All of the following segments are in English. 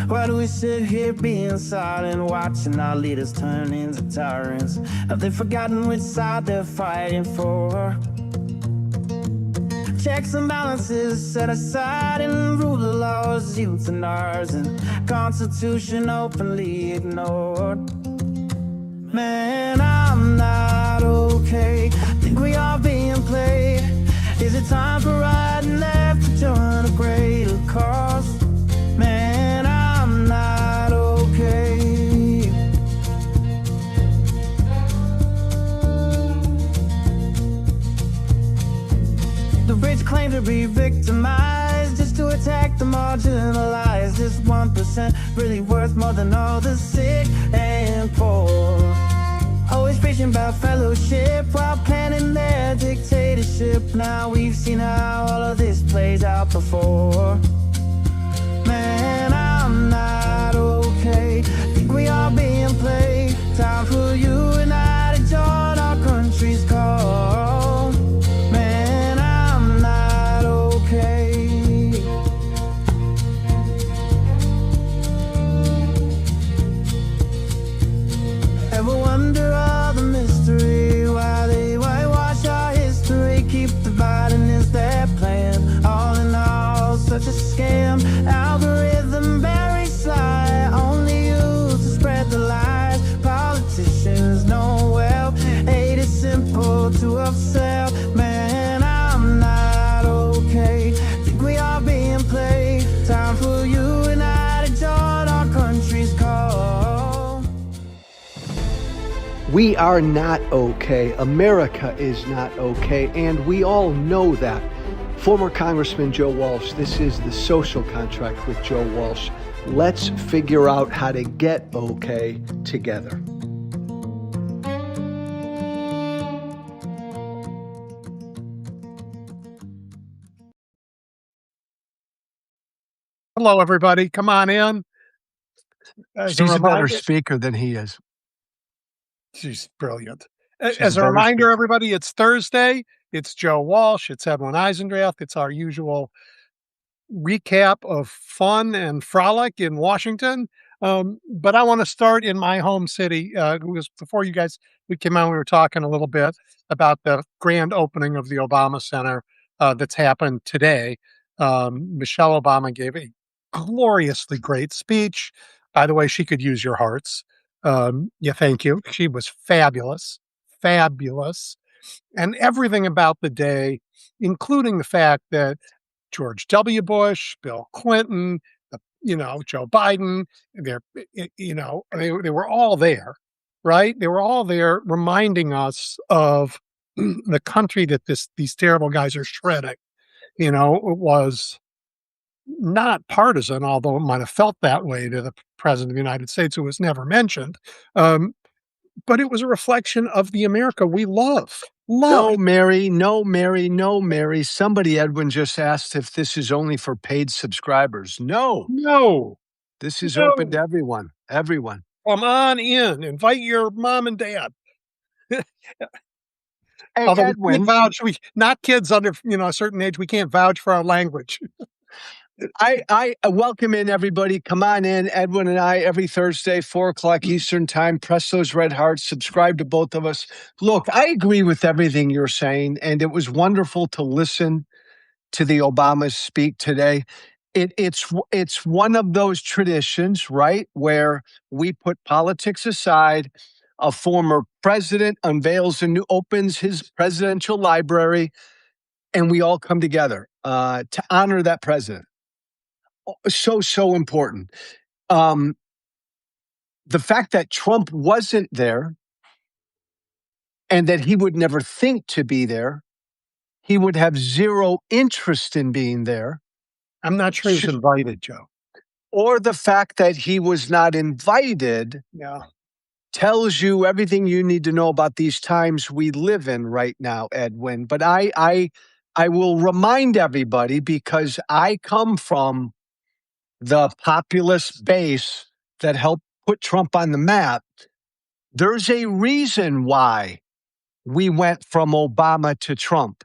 Why do we sit here being silent, watching our leaders turn into tyrants? Have they forgotten which side they're fighting for? Checks and balances set aside and rule of laws, youths and ours, and Constitution openly ignored. Man, I'm not okay. Think we are being played. Is it time for right and left to join a greater cause? Man, I'm not okay. The rich claim to be victimized just to attack the marginalized. Is 1% really worth more than all the sick and poor? Always preaching about fellowship while planning their dictatorship. Now we've seen how all of this plays out before. Man, I'm not okay. Think we are being played. Time for you and I to join our country's call. Man, I'm not okay. Ever wonder all the mystery, why they whitewash our history, keep dividing is their plan? All in all, such a scam. Algorithm very sly, only used to spread the lies. Politicians know well, hate is simple to upsell. Man, I'm not okay. Think we are being played. Time for you and I to join our country's call. We are not okay. America is not okay, and we all know that. Former Congressman Joe Walsh, this is The Social Contract with Joe Walsh. Let's figure out how to get okay together. Hello, everybody. Come on in. She's a better speaker than he is. She's brilliant. She's As a a better reminder, speaker. everybody, it's Thursday. It's Joe Walsh. It's Edwin Eisendrath. It's our usual recap of fun and frolic in Washington. But I want to start in my home city. Because before we came on, we were talking a little bit about the grand opening of the Obama Center that's happened today. Michelle Obama gave a gloriously great speech. By the way, she could use your hearts. Yeah, thank you. She was fabulous, fabulous. And everything about the day, including the fact that George W. Bush, Bill Clinton, Joe Biden, they were all there, right? They were all there reminding us of the country that these terrible guys are shredding. It was not partisan, although it might have felt that way to the president of the United States, who was never mentioned. But it was a reflection of the America we love. No, Mary. Somebody, Edwin, just asked if this is only for paid subscribers. No. This is open to everyone. Everyone. Come on in. Invite your mom and dad. Hey, Although Edwin, not kids under a certain age, we can't vouch for our language. I welcome in everybody. Come on in. Edwin and I, every Thursday, 4:00 Eastern time, press those red hearts, subscribe to both of us. Look, I agree with everything you're saying, and it was wonderful to listen to the Obamas speak today. It's one of those traditions, right, where we put politics aside. A former president opens his presidential library, and we all come together to honor that president. So important. The fact that Trump wasn't there and that he would never think to be there, he would have zero interest in being there. I'm not sure he was invited, Joe. Or the fact that he was not invited tells you everything you need to know about these times we live in right now, Edwin. But I will remind everybody, because I come from the populist base that helped put Trump on the map. There's a reason why we went from Obama to Trump.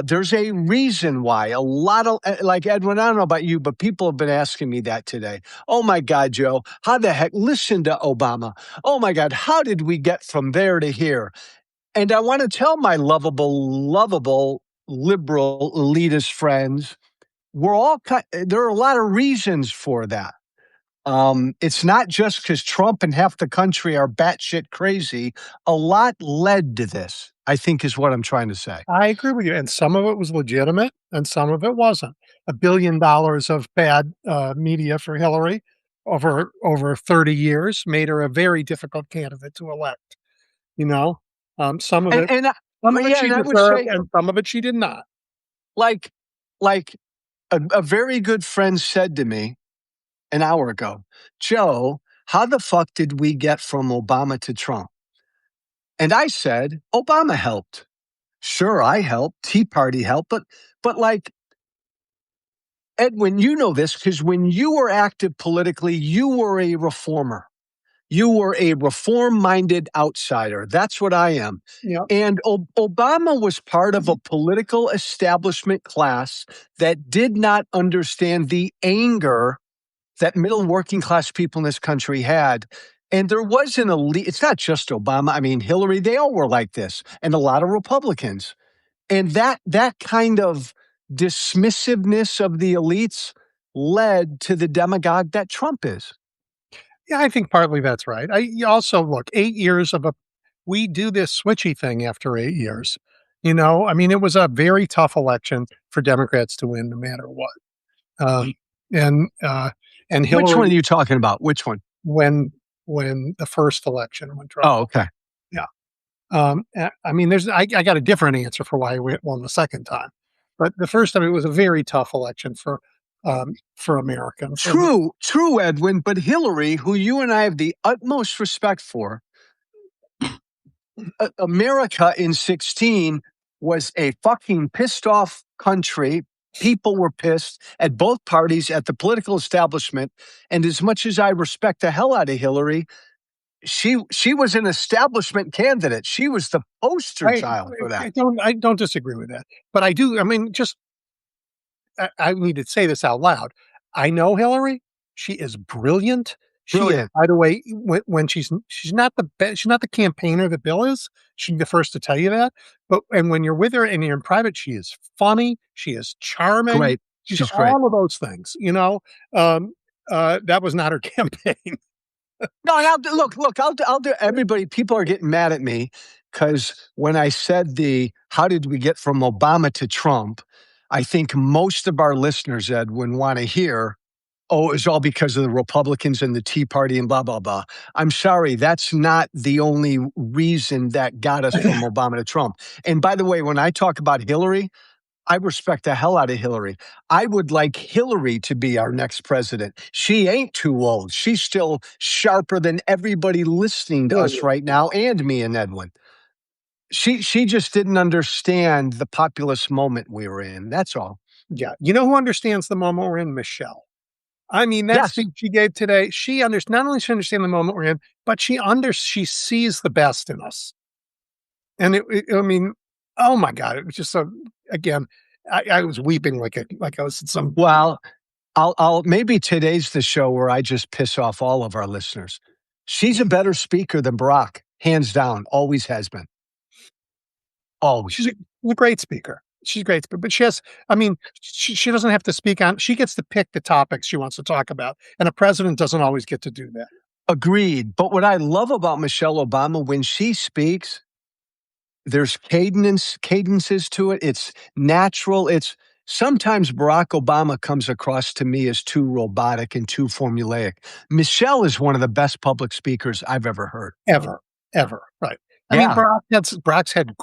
There's a reason why a lot of, like Edwin, I don't know about you, but people have been asking me that today. Oh my God, Joe, how the heck? Listen to Obama. Oh my God, how did we get from there to here? And I want to tell my lovable, liberal, elitist friends, there are a lot of reasons for that. It's not just because Trump and half the country are batshit crazy. A lot led to this, I think, is what I'm trying to say. I agree with you, and some of it was legitimate, and some of it wasn't. $1 billion of bad, media for Hillary over 30 years made her a very difficult candidate to elect, you know? Some of And it and I, some of it yeah, she and I would deserved, say and some of it she did not. like like a very good friend said to me an hour ago, Joe, how the fuck did we get from Obama to Trump? And I said, Obama helped. Sure, I helped. Tea Party helped, but like Edwin, you know this because when you were active politically, you were a reformer. You were a reform minded outsider. That's what I am. Yep. And Obama was part of a political establishment class that did not understand the anger that middle working class people in this country had. And there was an elite, it's not just Obama. I mean, Hillary, they all were like this, and a lot of Republicans. And that kind of dismissiveness of the elites led to the demagogue that Trump is. Yeah, I think partly that's right. I you also look, 8 years of a we do this switchy thing after 8 years, I mean, it was a very tough election for Democrats to win no matter what. Um, and, uh, and Which Hillary one are you talking about? Which one? when when the first election, when Trump Oh, okay. yeah. I mean, I got a different answer for why we won the second time, but the first time, it was a very tough election for Americans, and True, Edwin. But Hillary, who you and I have the utmost respect for, America in 16 was a fucking pissed off country. People were pissed at both parties, at the political establishment. And as much as I respect the hell out of Hillary, she was an establishment candidate. She was the poster I child for that. I don't disagree with that, but I do I mean, just I need to say this out loud. I know Hillary. She is brilliant. She is, Brilliant. by the way, when she's not she's not the campaigner that Bill is. She'd be the first to tell you that. But and when you're with her and you're in private, she is funny. She is charming. Great. She's She's great. all of those things. That was not her campaign. No, and I'll do everybody. People are getting mad at me because when I said how did we get from Obama to Trump, I think most of our listeners, Ed, would want to hear, oh, it's all because of the Republicans and the Tea Party and blah, blah, blah. I'm sorry, that's not the only reason that got us from Obama to Trump. And by the way, when I talk about Hillary, I respect the hell out of Hillary. I would like Hillary to be our next president. She ain't too old. She's still sharper than everybody listening to us right now, and me and Edwin. She just didn't understand the populist moment we were in. That's all. Yeah. You know who understands the moment we're in? Michelle. I mean, that Yes. speech she gave today, not only she understands the moment we're in, but she sees the best in us. And I mean, oh my God, it was just so, again, I was weeping like I was at some, Well, I'll maybe today's the show where I just piss off all of our listeners. She's a better speaker than Barack, hands down. Always has been. Always. she's a great speaker. She's a great speaker, but I mean, she doesn't have to speak on, she gets to pick the topics she wants to talk about. And a president doesn't always get to do that. Agreed. But what I love about Michelle Obama, when she speaks, there's cadences to it. It's natural. It's sometimes Barack Obama comes across to me as too robotic and too formulaic. Michelle is one of the best public speakers I've ever heard. Ever. Right. I mean, Yeah. Brock's had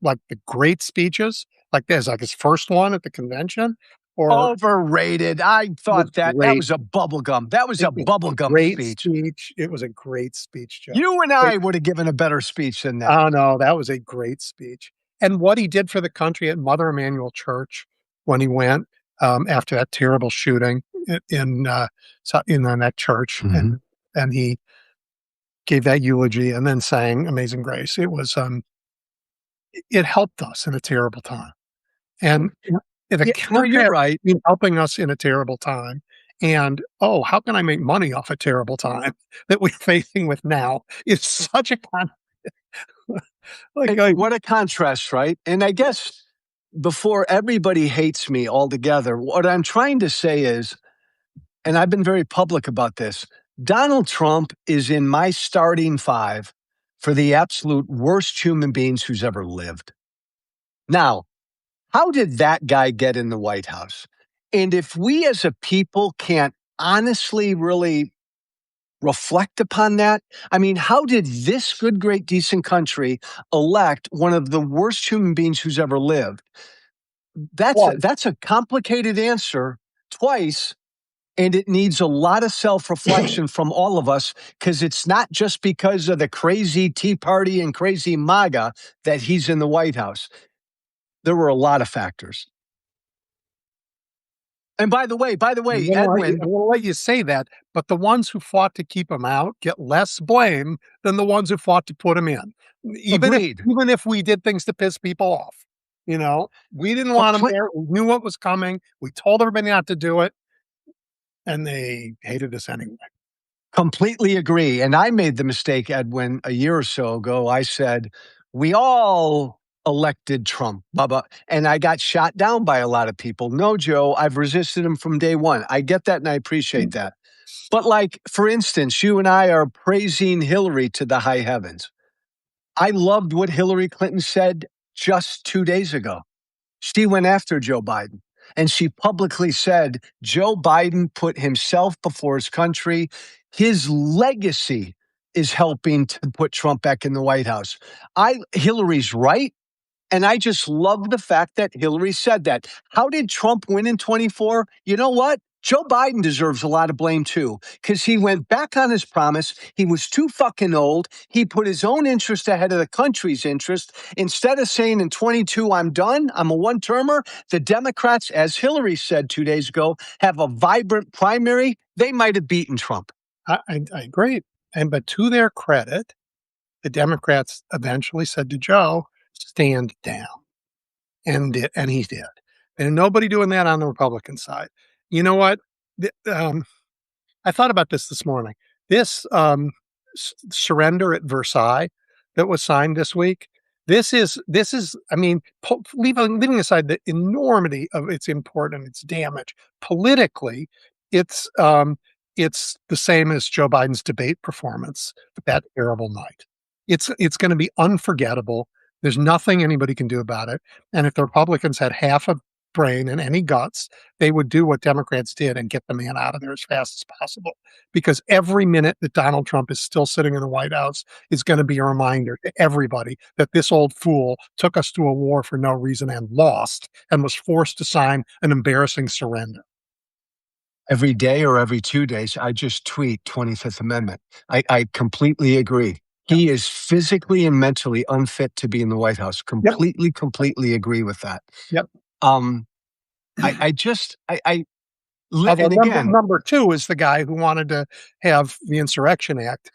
like the great speeches, like there's like his first one at the convention, or Overrated. I was thought that great. was a bubblegum. That was It a was bubblegum great speech. speech. It was a great speech, Joe. You and I would have given a better speech than that. Oh no, that was a great speech. And what he did for the country at Mother Emanuel Church when he went after that terrible shooting in that church, Mhm. and he gave that eulogy and then sang Amazing Grace. It helped us in a terrible time. And the Yeah, no, you're Democrats right. been helping us in a terrible time. And, "Oh, how can I make money off a terrible time that we're facing with now?" It's such a And like, what a contrast, right? And I guess before everybody hates me altogether, what I'm trying to say is, and I've been very public about this, Donald Trump is in my starting five for the absolute worst human beings who's ever lived. Now, how did that guy get in the White House? And if we as a people can't honestly really reflect upon that, I mean, how did this good, great, decent country elect one of the worst human beings who's ever lived? twice. That's a complicated answer twice, and it needs a lot of self-reflection from all of us, because it's not just because of the crazy Tea Party and crazy MAGA that he's in the White House. There were a lot of factors. And by the way, Edwin, I'm gonna let you say that, but the ones who fought to keep him out get less blame than the ones who fought to put him in. agreed. Even if we did things to piss people off, you know? We didn't want him Comple- there, we knew what was coming, we told everybody not to do it, and they hated us anyway. Completely agree. And I made the mistake, Edwin, a year or so ago. I said, we all elected Trump, Bubba. And I got shot down by a lot of people. No, Joe, I've resisted him from day one. I get that and I appreciate that. But, like, for instance, you and I are praising Hillary to the high heavens. I loved what Hillary Clinton said just 2 days ago. She went after Joe Biden. And she publicly said Joe Biden put himself before his country. His legacy is helping to put Trump back in the White House. Hillary's right. And I just love the fact that Hillary said that. How did Trump win in 24? You know what? Joe Biden deserves a lot of blame too, because he went back on his promise. He was too fucking old. He put his own interest ahead of the country's interest. Instead of saying in 22, I'm done, I'm a one termer, the Democrats, as Hillary said 2 days ago, have a vibrant primary. They might have beaten Trump. I agree, but to their credit, the Democrats eventually said to Joe, "Stand down." And he did. And nobody doing that on the Republican side. You know what? The I thought about this morning. This, surrender at Versailles that was signed this week, this is I mean, leaving aside the enormity of its import and its damage, politically, it's, um, it's the same as Joe Biden's debate performance that terrible night. It's gonna be unforgettable. There's nothing anybody can do about it, and if the Republicans had half a brain and any guts, they would do what Democrats did and get the man out of there as fast as possible. Because every minute that Donald Trump is still sitting in the White House is going to be a reminder to everybody that this old fool took us to a war for no reason and lost and was forced to sign an embarrassing surrender. Every day or every 2 days, I just tweet 25th Amendment. I completely agree. Yep. He is physically and mentally unfit to be in the White House. Yep. Completely agree with that. Yep. Um, I just, Although and again, number two is the guy who wanted to have the Insurrection Act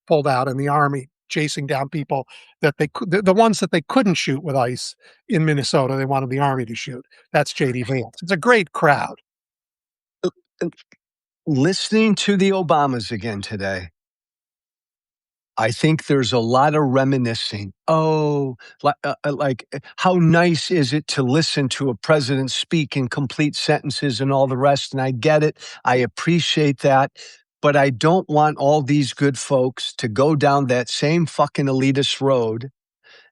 pulled out in the army, chasing down people that the ones that they couldn't shoot with ICE in Minnesota. They wanted the army to shoot. That's JD Vance. It's a great crowd. listening to the Obamas again today, I think there's a lot of reminiscing. Oh, how nice is it to listen to a president speak in complete sentences and all the rest? And I get it. I appreciate that. But I don't want all these good folks to go down that same fucking elitist road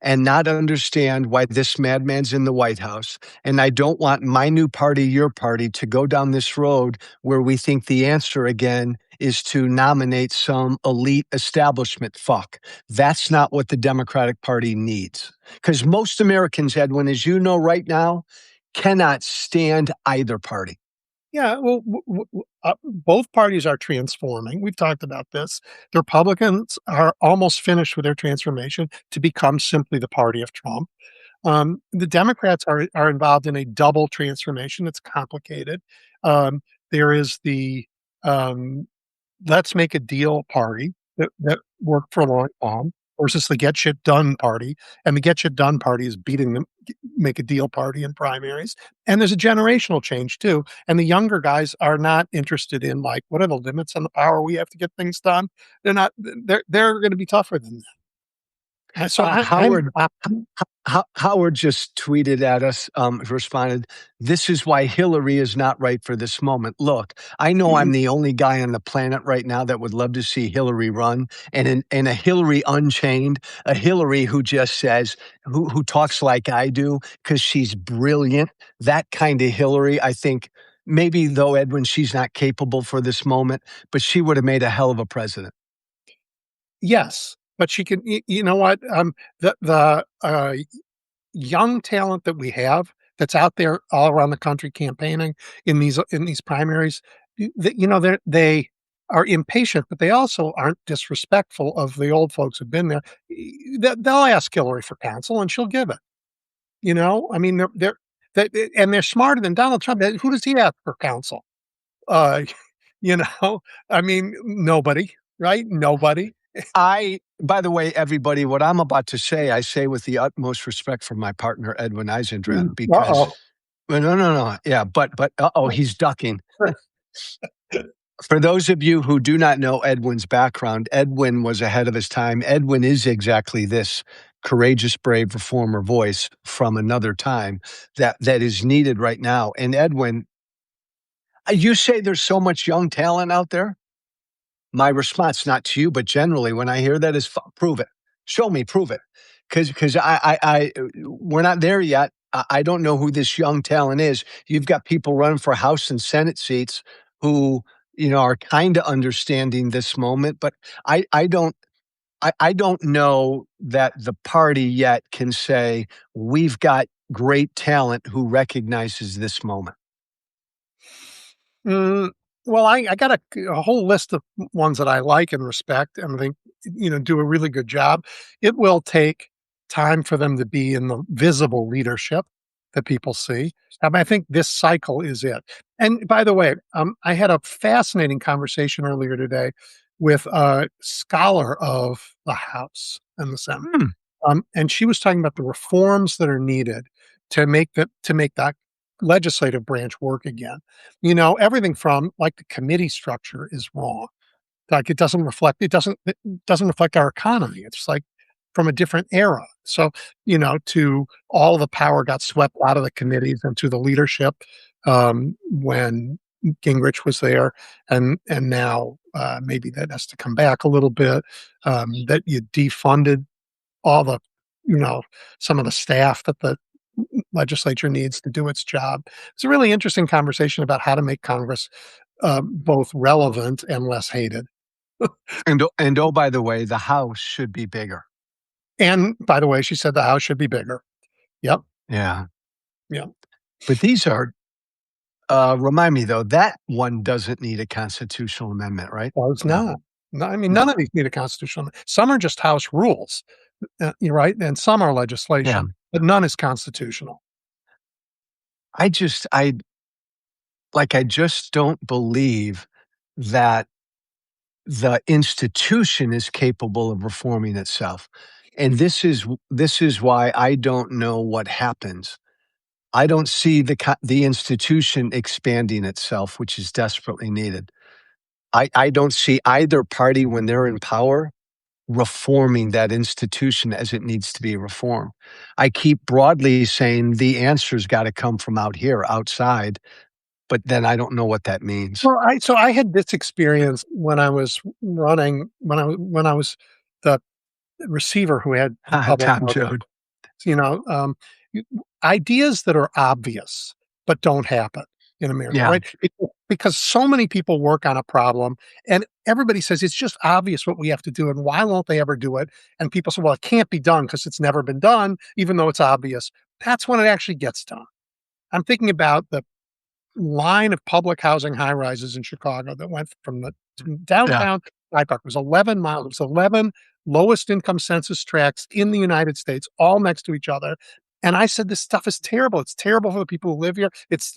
and not understand why this madman's in the White House. And I don't want my new party, your party, to go down this road where we think the answer again is to nominate some elite establishment fuck. That's not what the Democratic Party needs. Because most Americans, Edwin, as you know right now, cannot stand either party. Yeah, well, both parties are transforming. We've talked about this. The Republicans are almost finished with their transformation to become simply the party of Trump. The Democrats are involved in a double transformation. It's complicated. There is the um, "Let's make a deal" party that worked for a long time. versus the Get Shit Done party, and the Get Shit Done party is beating the Make a Deal party in primaries, and there's a generational change too, and the younger guys are not interested in, like, what are the limits on the power we have to get things done? They're not they're gonna be tougher than that. And so I'm Howard Howard just tweeted at us, responded, "This is why Hillary is not right for this moment. Look, I know I'm the only guy on the planet right now that would love to see Hillary run, and a Hillary unchained, a Hillary who just says, who talks like I do because she's brilliant. That kind of Hillary, I think." Maybe though, Edwin, she's not capable for this moment, but she would have made a hell of a president. Yes, but she can you know what? The young talent that we have that's out there all around the country campaigning in these primaries, they are impatient, but they also aren't disrespectful of the old folks who've been there. They'll ask Hillary for counsel, and she'll give it. I mean, and they're smarter than Donald Trump. Who does he ask for counsel? Uh, you know, I mean, nobody, right? Nobody. By the way, everybody, what I'm about to say, I say with the utmost respect for my partner, Edwin Eisendrath, because Uh-oh. well, no, no, no. Yeah, but uh-oh, he's ducking. For those of you who do not know Edwin's background, Edwin was ahead of his time. Edwin is exactly this courageous, brave reformer voice from another time that is needed right now. And Edwin, you say there's so much young talent out there. My response, not to you, but generally, when I hear that, is prove it. Show me, prove it, because we're not there yet. I don't know who this young talent is. You've got people running for House and Senate seats who are kind of understanding this moment, but I don't. I don't know that the party yet can say we've got great talent who recognizes this moment. Mm, well, I got a whole list of ones that I like and respect and think, do a really good job. It will take time for them to be in the visible leadership that people see. I think this cycle is it. And by the way, I had a fascinating conversation earlier today with a scholar of the House and the Senate. Hmm. And she was talking about the reforms that are needed to make that legislative branch work again. Everything from, like, the committee structure is wrong. Like, it doesn't reflect our economy. It's like from a different era. So, to all the power got swept out of the committees and to the leadership when Gingrich was there, and now maybe that has to come back a little bit. That you defunded all the, you know, some of the staff that the legislature needs to do its job. It's a really interesting conversation about how to make Congress both relevant and less hated. And oh, by the way, the House should be bigger. And by the way, she said the House should be bigger. Yep. Yeah, Yeah. but these are. Remind me though, that one doesn't need a constitutional amendment, right? Well, it's No, not. No, I mean, no. none of these need a constitutional. Some are just House rules, you're right, and some are Yeah, legislation, but none is constitutional. I just don't believe that the institution is capable of reforming itself. And this is why I don't know what happens. I don't see the institution expanding itself, which is desperately needed. I don't see either party when they're in power reforming that institution as it needs to be reformed. I keep broadly saying the answer's got to come from out here, outside, but then I don't know what that means. Well, I had this experience when I was running when I was the receiver who had public Tom works, Joad. you know, um, y ideas that are obvious but don't happen in America, Yeah. right? Because so many people work on a problem, and everybody says, "It's just obvious what we have to do, and why won't they ever do it?" And people say, "Well, it can't be done because it's never been done, even though it's obvious." That's when it actually gets done. I'm thinking about the line of public housing high rises in Chicago that went from the Yeah. downtown Hyde Park. It was 11 miles. It was 11 lowest income census tracts in the United States, all next to each other. And I said, this stuff is terrible. It's terrible for the people who live here.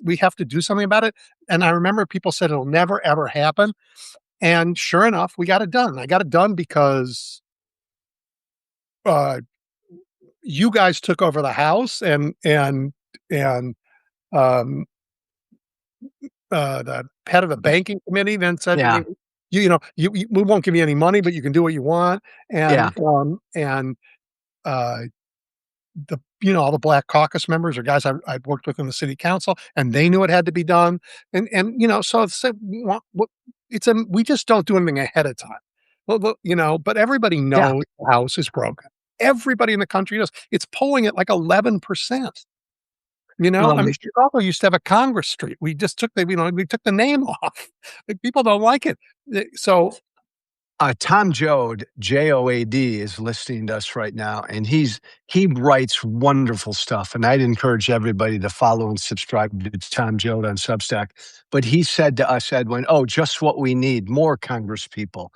We have to do something about it. And I remember people said it'll never, ever happen. And sure enough, we got it done. I got it done because uh, you guys took over the House and, um, the head of the banking committee then said to me, Yeah. you know, we won't give you any money, but you can do what you want." Yeah. And, uh, all the Black Caucus members are guys I've worked with in the city council, and they knew it had to be done, so we just don't do anything ahead of time. But everybody Yeah. knows the house is broken. Everybody in the country knows. It's polling at, like, 11%. I mean, Um, Chicago used to have a Congress Street. We took the name off. Like, people don't like it. So Tom Joad, Joad, is listening to us right now, and he writes wonderful stuff. And I'd encourage everybody to follow and subscribe to Tom Joad on Substack. But he said to us, Edwin, "Oh, just what we need, more Congress people."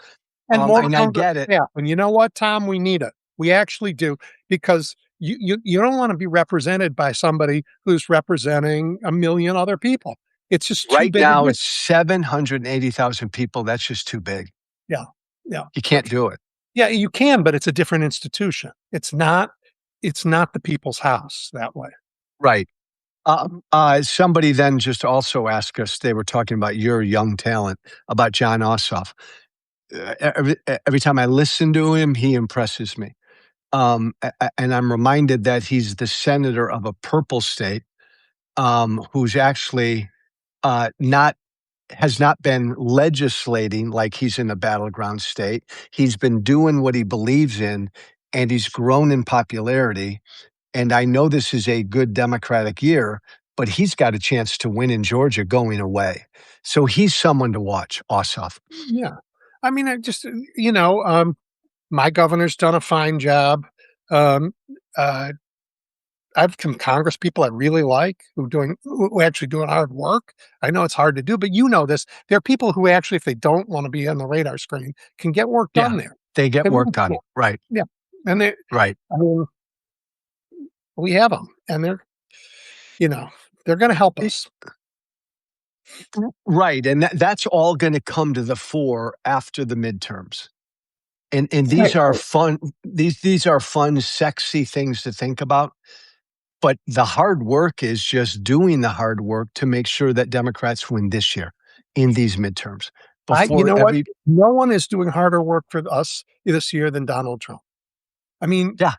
and more And I Congress get it. staff, and you know what, Tom? We need it. We actually do, because you don't wanna be represented by somebody who's representing a million other people. It's just too Right big a now, deal. it's 780,000 people. That's just too big. Yeah, yeah. You can't do it. Yeah, you can, but it's a different institution. It's not the people's house that way. Right. Somebody then just also asked us, they were talking about your young talent, about John Ossoff. Every time I listen to him, he impresses me. And I'm reminded that he's the senator of a purple state, who's actually not has not been legislating like he's in a battleground state. He's been doing what he believes in, and he's grown in popularity. And I know this is a good Democratic year, but he's got a chance to win in Georgia going away. So he's someone to watch, Ossoff. Yeah. I mean, I just, my governor's done a fine job. Um, uh I've some Congress people I really like who actually doing hard work. I know it's hard to do, but you know this. There are people who actually, if they don't want to be on the radar screen, can get work Yeah, done there. they get They work really done. can. Right, Yeah, and right. I mean, we have them, and you know, they're going to help It- us. right. And that's all going to come to the fore after the midterms. And these Right. are Right. fun, these are fun, sexy things to think about. But the hard work is just doing the hard work to make sure that Democrats win this year in these midterms You before know what? every No one is doing harder work for us this year than Donald Trump. I mean, yeah,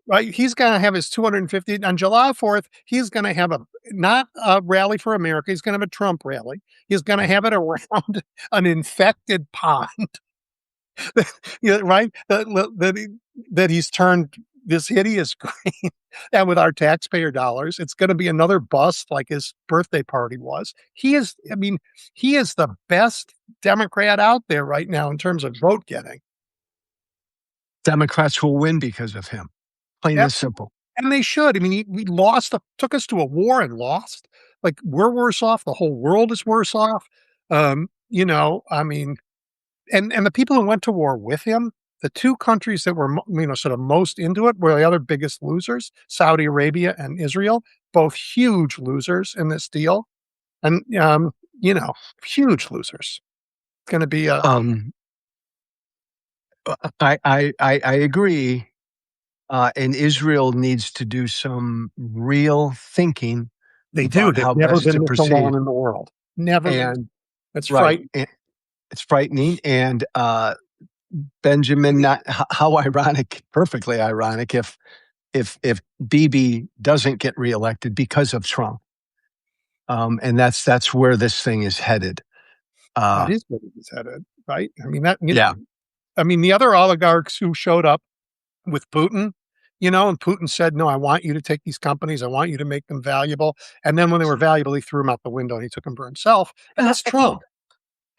right? He's gonna have his 250 on July 4th. He's gonna have not a rally for America. He's gonna have a Trump rally. He's gonna have it around an infected pond. Yeah, right? That he's turned this hideous green, and with our taxpayer dollars, it's gonna be another bust like his birthday party was. I mean, he is the best Democrat out there right now in terms of vote getting. Democrats will win because of him. Plain and Absolutely, simple. and they should. I mean, we lost, took us to a war and lost. Like, we're worse off. The whole world is worse off. I mean, and the people who went to war with him, the 2 countries that were, sort of most into it were the other biggest losers, Saudi Arabia and Israel, both huge losers in this deal. And, huge losers. It's gonna be a Um, I agree. And Israel needs to do some real thinking They do. about They've how never best been to this alone proceed. in the world. Never been. And That's right, frightening. it's frightening. And Benjamin, not how ironic, perfectly ironic, if Bibi doesn't get reelected because of Trump. And that's where this thing is headed. That Uh, is what he's headed, right? I mean, yeah, the other oligarchs who showed up with Putin, and Putin said, "No, I want you to take these companies. I want you to make them valuable." And then when they were valuable, he threw them out the window and he took them for himself. And that's Trump.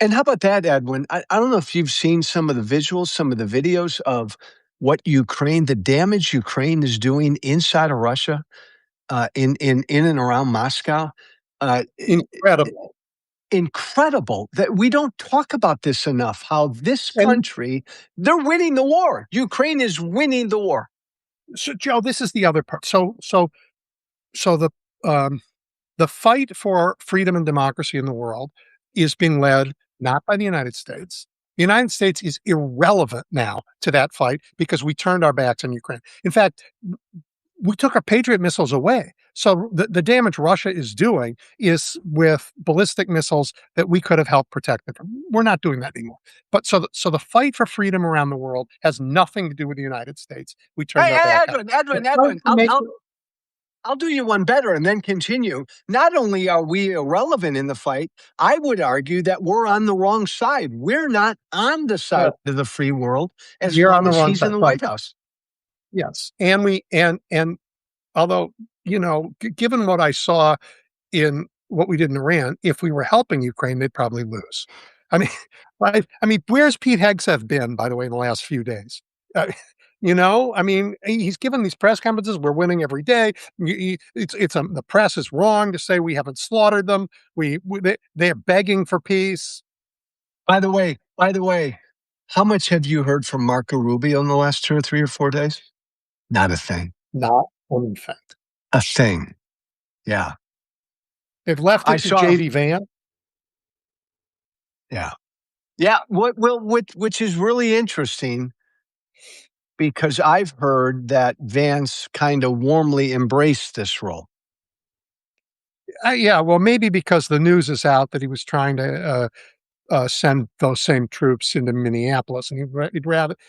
and how about that, Edwin? I don't know if you've seen some of the visuals, some of the videos of what Ukraine, the damage Ukraine is doing inside of Russia, in and around Moscow. Incredible. Incredible that we don't talk about this enough. How this And country, they're winning the war. Ukraine is winning the war. so, Joe, this is the other part. So um, the fight for freedom and democracy in the world is being led not by the United States. The United States is irrelevant now to that fight because we turned our backs on Ukraine. In fact, we took our Patriot missiles away. So the damage Russia is doing is with ballistic missiles that we could have helped protect them from. We're not doing that anymore. But so the fight for freedom around the world has nothing to do with the United States. We turned Hey, our back on it. Edwin, I'll do you one better and then continue. Not only are we irrelevant in the fight, I would argue that we're on the wrong side. We're not on the side of the free world as You're on long the as wrong he's in side. the White House. Yes, and we and although, given what I saw in what we did in Iran, if we were helping Ukraine, they'd probably lose. I mean, right? I mean, where's Pete Hegseth been, by the way, in the last few days? Uh, I mean, he's given these press conferences. We're winning every day. The press is wrong to say we haven't slaughtered them. They're begging for peace. By the way, how much have you heard from Marco Rubio in the last 2 or 3 or 4 days? Not a thing. Not one thing. A thing. Yeah. They've left I it to saw JD Vance. Yeah. Yeah, which is really interesting because I've heard that Vance kind of warmly embraced this role. Yeah, well, maybe because the news is out that he was trying to send those same troops into Minneapolis, and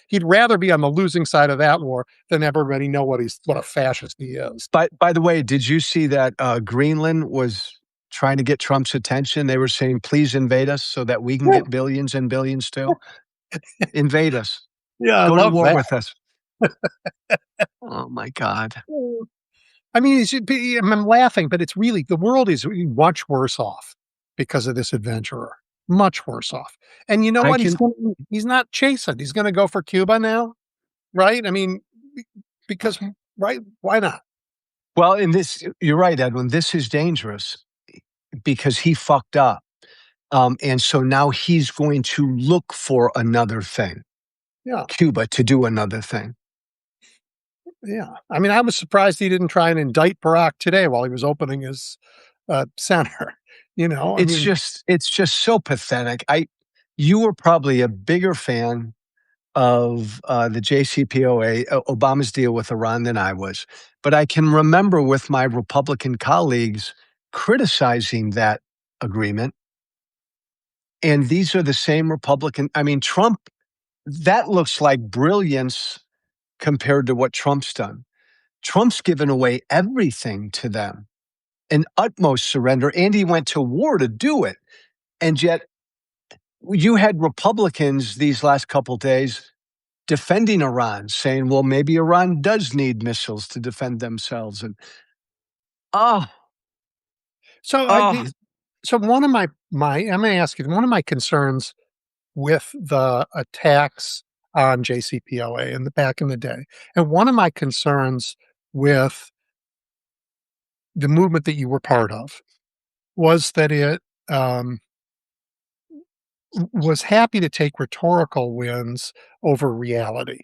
he'd rather be on the losing side of that war than everybody know what a fascist he is. But by the way, did you see that Greenland was trying to get Trump's attention? They were saying, "Please invade us so that we can get billions and billions too. Invade us. Yeah, I Go to love war that. with us." Oh my God. I mean, I'm laughing, but it's really the world is much worse off because of this adventurer. Much worse off. And you know I what? can He's not chastened. He's going to go for Cuba now, right? I mean, because right? Why not? Well, in this, you're right, Edwin. This is dangerous because he fucked up. And so now he's going to look for another thing, Yeah, Cuba, to do another thing. yeah. I mean, I was surprised he didn't try and indict Barack today while he was opening his center. I It's mean, just so pathetic. You were probably a bigger fan of the JCPOA, Obama's deal with Iran, than I was. But I can remember with my Republican colleagues criticizing that agreement. And these are the same Republican. I mean, Trump, that looks like brilliance compared to what Trump's done. Trump's given away everything to them, an utmost surrender, and he went to war to do it. And yet, you had Republicans these last couple days defending Iran, saying, well, maybe Iran does need missiles to defend themselves. And oh, so oh, so one of my I'm going to ask you one of my concerns with the attacks on JCPOA back in the day, and one of my concerns with the movement that you were part of was that it was happy to take rhetorical wins over reality.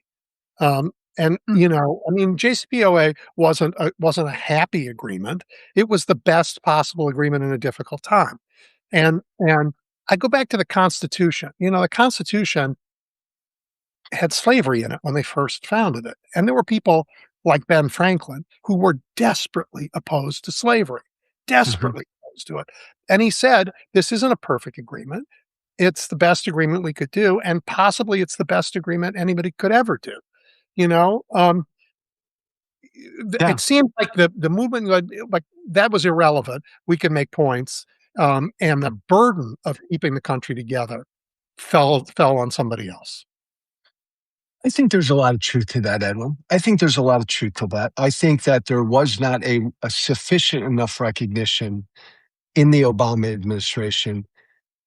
And I mean, JCPOA wasn't a happy agreement. It was the best possible agreement in a difficult time. And I go back to the Constitution. The Constitution had slavery in it when they first founded it, and there were people like Ben Franklin who were desperately opposed to slavery, mhm. desperately opposed to it. And he said, "This isn't a perfect agreement. It's the best agreement we could do, and possibly it's the best agreement anybody could ever do." You know, Yeah. it seemed like the movement like that was irrelevant. We could make points, and the burden of keeping the country together fell on somebody else. I think there's a lot of truth to that, Edwin. I think there's a lot of truth to that. I think that there was not a sufficient enough recognition in the Obama administration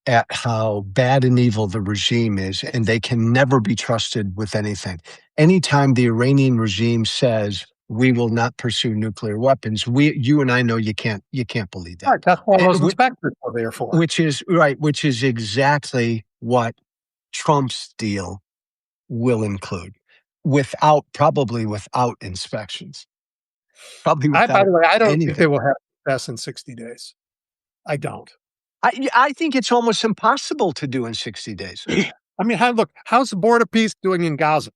at how bad and evil the regime is, and they can never be trusted with anything. Anytime the Iranian regime says we will not pursue nuclear weapons, you and I know you can't believe that. Right, that's what Eh, those whi- inspectors are there for. which is exactly what Trump's deal will include, probably without inspections, probably By without the way, I don't think anything. they will have success in 60 days. I don't. I think it's almost impossible to do in 60 days. I mean, how's the Board of Peace doing in Gaza?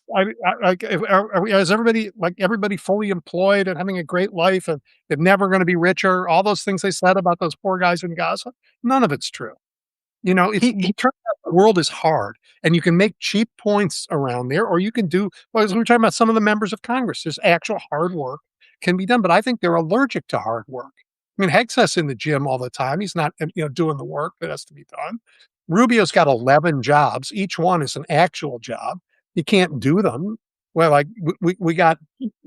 Like, is everybody everybody fully employed and having a great life and they're never gonna be richer? All those things they said about those poor guys in Gaza, none of it's true. You know, He it turns out the world is hard, and you can make cheap points around there, or you can do well, as we were talking about some of the members of Congress, there's actual hard work can be done, but I think they're allergic to hard work. I mean, Hegseth's in the gym all the time. He's not, doing the work that has to be done. Rubio's got 11 jobs. Each one is an actual job. You can't do them. Well, like we got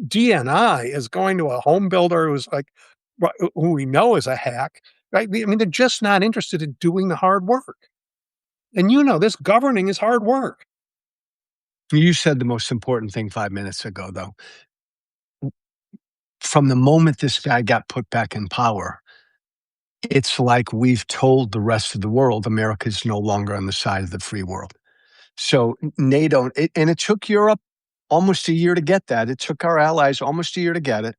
DNI is going to a home builder who's like, who we know is a hack, right? I mean, they're just not interested in doing the hard work. And this governing is hard work. You said the most important thing 5 minutes ago, though. From the moment this guy got put back in power, it's like we've told the rest of the world America's no longer on the side of the free world. So NATO, and it took Europe almost a year to get that. It took our allies almost a year to get it.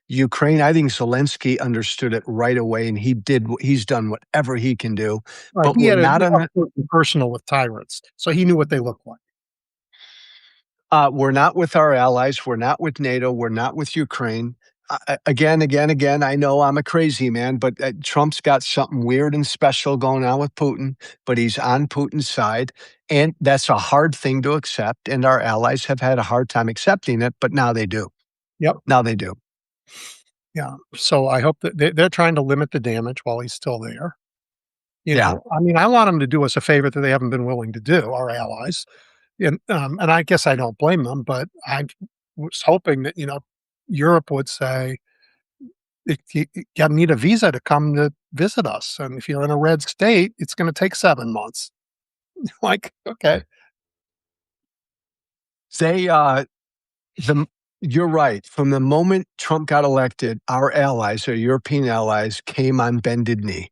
Ukraine, I think Zelensky understood it right away, and he's done whatever he can do. Right. But He we're had not on up the close and personal with tyrants, so he knew what they looked like. we're not with our allies. We're not with NATO. We're not with Ukraine. Again. I know I'm a crazy man, but Trump's got something weird and special going on with Putin. But he's on Putin's side, and that's a hard thing to accept. And our allies have had a hard time accepting it, but now they do. Yep. Now they do. Yeah. So I hope that they're trying to limit the damage while he's still there. Yeah. I mean, I want them to do us a favor that they haven't been willing to do, our allies. And I guess I don't blame them, but I was hoping that, Europe would say, if you need a visa to come to visit us. And if you're in a red state, it's going to take 7 months. Like, okay. They the You're right. From the moment Trump got elected, our allies, our European allies, came on bended knee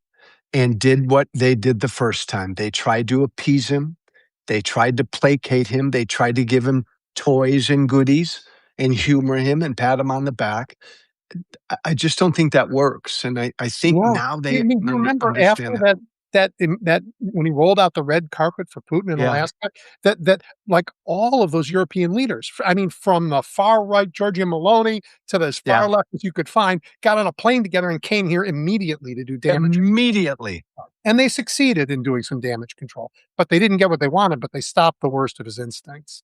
and did what they did the first time. They tried to appease him. They tried to placate him. They tried to give him toys and goodies and humor him and pat him on the back. I just don't think that works. And I think Yeah. now I they mean, you remember understand after that. that when he rolled out the red carpet for Putin in Yeah. Alaska, that like all of those European leaders, I mean, from the far right Giorgia Meloni to the as Yeah. far left as you could find, got on a plane together and came here immediately to do damage. Immediately. And they succeeded in doing some damage control, but they didn't get what they wanted, but they stopped the worst of his instincts.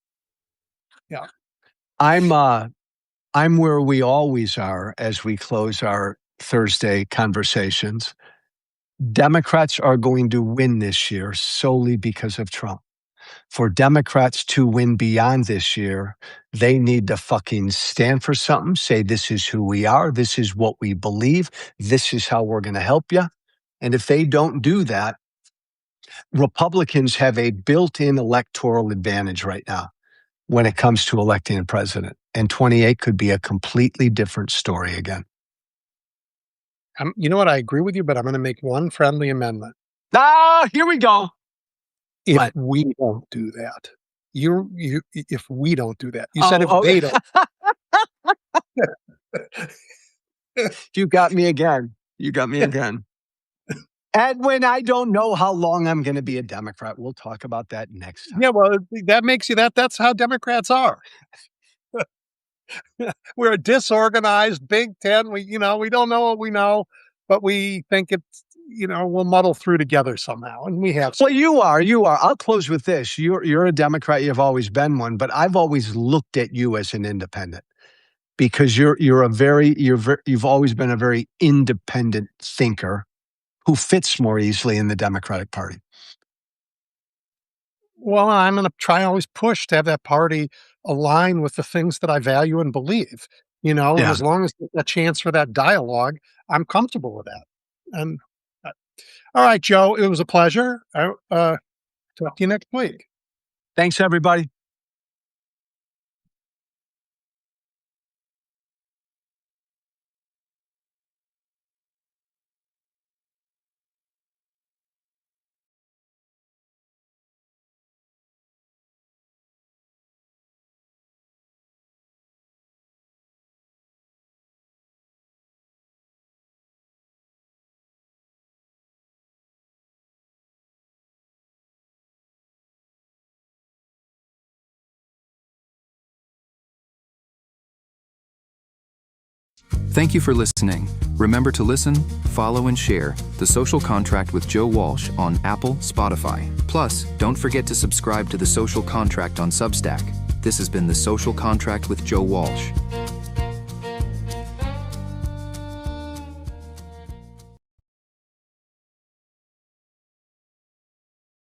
Yeah. I'm uh I'm where we always are as we close our Thursday conversations. Democrats are going to win this year solely because of Trump. For Democrats to win beyond this year, they need to fucking stand for something, say, this is who we are, this is what we believe, this is how we're going to help you. And if they don't do that, Republicans have a built in electoral advantage right now when it comes to electing a president. And 28 could be a completely different story again. You know what? I agree with you, but I'm going to make one friendly amendment. Here we go. If What? we don't do that, if we don't do that, you said Oh, if oh, they don't. you got me again. You got me again. Edwin, I don't know how long I'm going to be a Democrat. We'll talk about that next time. Yeah, well, that makes you that's how Democrats are. We're a disorganized Big Tent. We don't know what we know, but we think we'll muddle through together somehow, and we have. Well, you are. I'll close with this. You're a Democrat. You've always been one, but I've always looked at you as an independent because you've always been a very independent thinker who fits more easily in the Democratic Party. Well, I'm going to try and always push to have that party align with the things that I value and believe. And Yeah. as long as there's a chance for that dialogue, I'm comfortable with that. And all right, Joe, it was a pleasure. Talk to you next week. Thanks, everybody. Thank you for listening. Remember to listen, follow, and share The Social Contract with Joe Walsh on Apple, Spotify. Plus, don't forget to subscribe to The Social Contract on Substack. This has been The Social Contract with Joe Walsh.